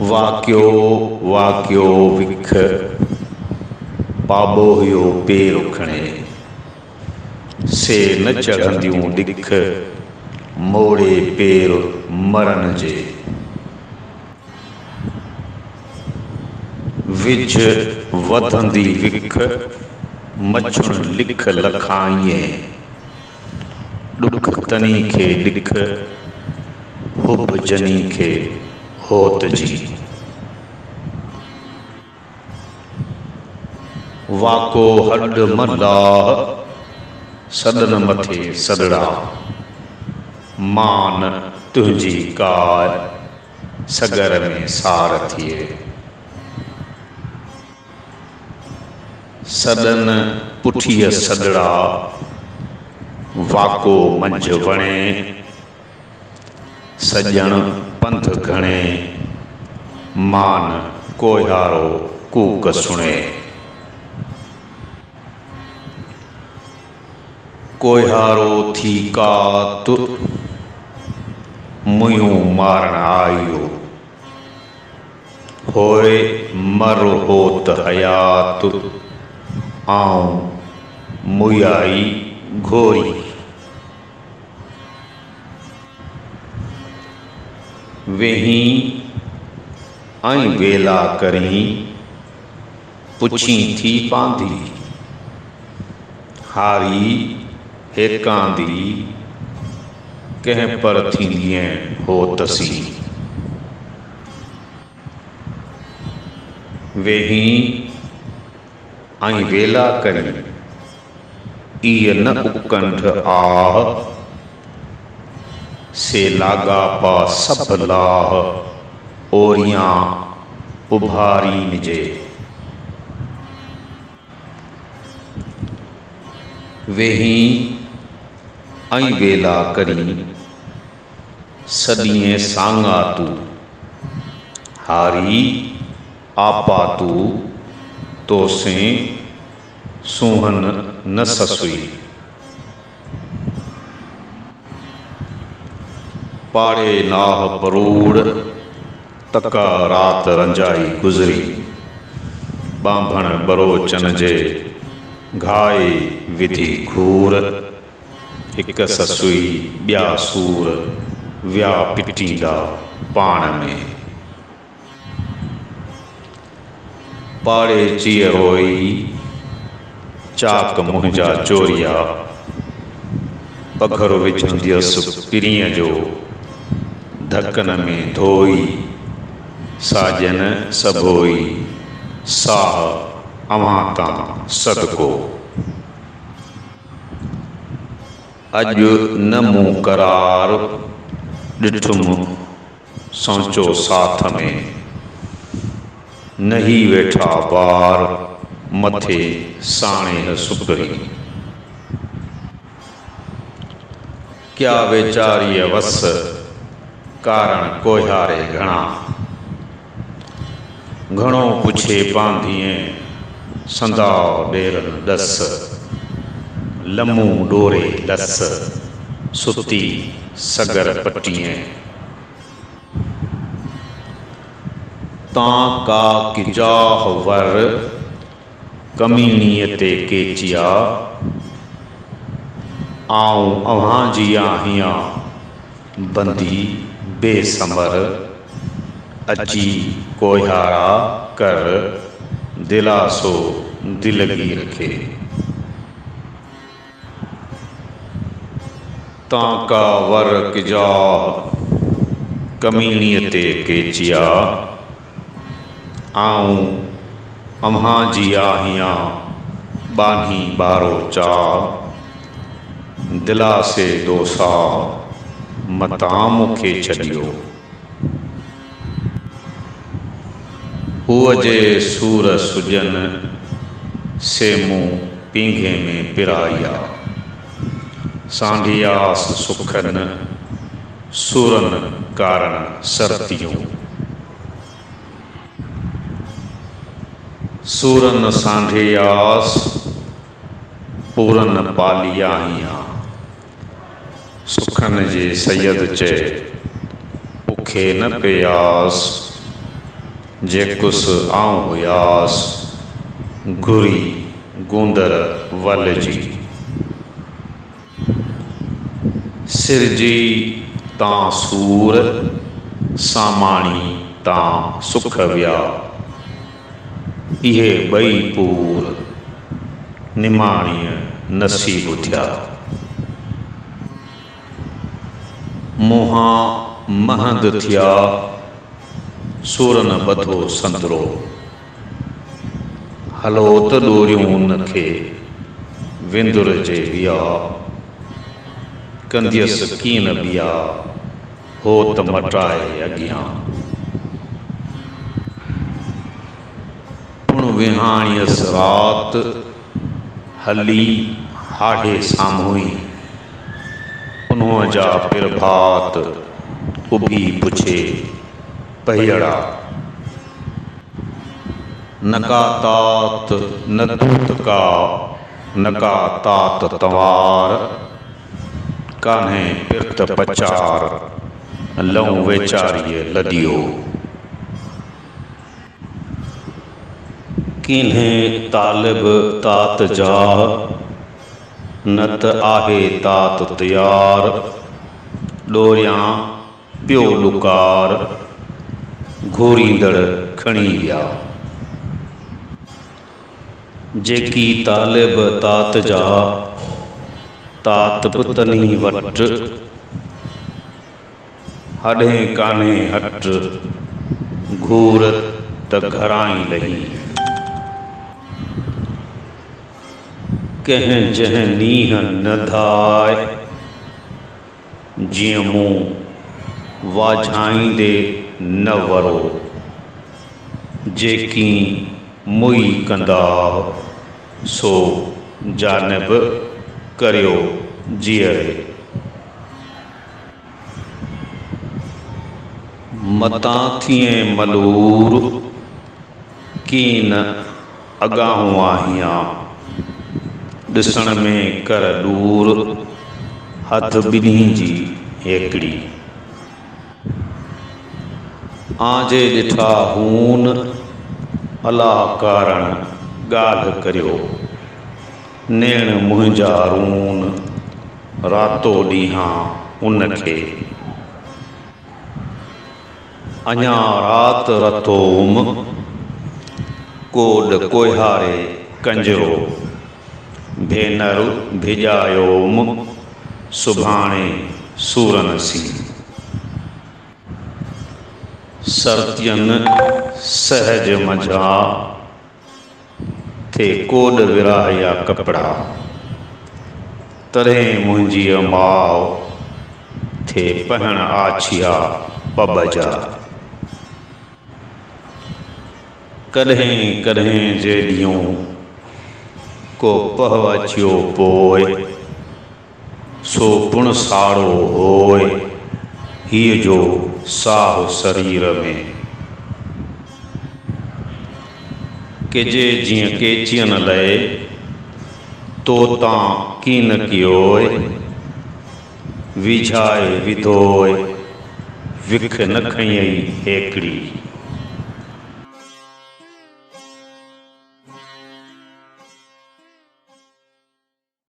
वाक्यो वाक्यो विख पाबो हुयो पेर उखणे से न चढ़ंदियूं ॾिख मोड़े पेर मरण जे विझ वधंदी विख मछुण लिख लखाईं ॾुख तनी खे ॾिख हुब जनी खे होत जी वाको हड मलाह सदन मथे सदड़ा मान तुंहिंजी कार सगर में सार थिए सदन पुठीअ सदड़ा वाको मंझ वणे सजण पंथ घणे मान कोहारो कूक सुणे कोहारो थी का तु मुयूं मारण आयो होए मर होत हयात आऊं मुयाई घोरी वेही ऐं वेला करी पुछी थी पांधी हारी हेकांदी कंहिं पर थींदीअ हो तसी वेही ऐं वेला करी इह न उकंठ आह से लागापा सब लाह ओरियां उभारीन जे वेही ऐं वेला करी सॾीअं सांगा तू हारी आपा तू तोसे सुहन न ससुई पाड़े नाह परूड़ तका रात रंजाई गुज़री बांभण बरोचन जे घाए विधि घूर हिक ससुई ॿिया सूर विया पिटींदा पाण में पाड़े चीअ रोई चाक मुंहिंजा चोरिया पघर विझंदियसि पिरीअ जो ढकन में धोई साजन सभोई साह अव्हां तां सदको अॼु न मूं करार ॾिठुम सोचो साथ में न ही वेठा बार मथे साणे सुकरी क्या वेचारीअ वस कारण कोहारे घणा घणो पुछे पांधीअ संदाव ॾेरन ॾस लमूं डोरे लस सुती सगर पटीअ तां का किजाह वर कमीणीअ ते केचिया आऊं अव्हां जी आहियां बंदी बेसमर अची कोहारा कर दिलासो दिलगी रखे तां का वर किजाह कमीणीअ ते केचिया आऊं अव्हां जी आहियां बानी बारो चा दिलासे दोसा मतां मूंखे छॾियो हूअ जे सूर सुजन से मूं पींघे में पिराया सांढियास सुखन सुरन कारण सरतियूं सूरन सांढियास पूरन पालिया आहियां सुखन जे सैयद चए पुखे न पियास जेकुस आऊं हुयास घुरी गूंदर वल जी। सिरजी तां सूर सामाणी तां सुख विया। इहे ॿई पूर निमाणीअ नसीब थिया। मुहां महंद थिया सूरन ॿधो संतरो। हलो त ॾोरियूं उनखे विंदुर जे विया। कंदियसि कीन बिया हो त मटाए अॻियां। पुण विहाणियसि राति हली हाॾे साम्हूं ई। उन्हं जा पिरभात उभी पुछे पहियड़ा। नका तात न तूत का नका तात तवार। कान्हे पिर्त पचार लऊं वेचारीअ लदियो। किन्हे तालिब तात जा न त आहे तात तयार। ॾोरियां पियो लुकार घोरींदड़ खणी विया। जेकी तालिब तात जा तात पुतनी वट। हाॾे कान्हे हट घूर त घरां ई लही। कंहिं जंहिं नींहं न धाए जीअं मूं वाझाईंदे न वरो। जेकी मुई कंदा सो जानिब करियो जीअरे। मतां थिए मलूर कीन अॻाऊं आहियां। ॾिसण में कर दूर हथ ॿिन्ही जी हिकिड़ी। आंजे ॾिठा हून अलाह कारण ॻाल्हि करियो। नेण मुंहिंजा रून रातो ॾींहां उनखे। अञा राति रतोम कोॾ कोहारे कंजरो। भेनरु भिॼायोम सुभाणे सूरन सी। सर्तियन सहज मझा थे कोॾ विराहिया कपिड़ा। तॾहिं मुंहिंजी माउ थे पहण आछिया पॿजा। कॾहिं कॾहिं जे ॾींहुं को पह अचियो पोइ सो पुण साड़ो होय। हीअ जो साहु शरीर में केजे जीअं केचियन लए तो तां कीन कियोय। विझाए विधोय विख न खयई हेकड़ी।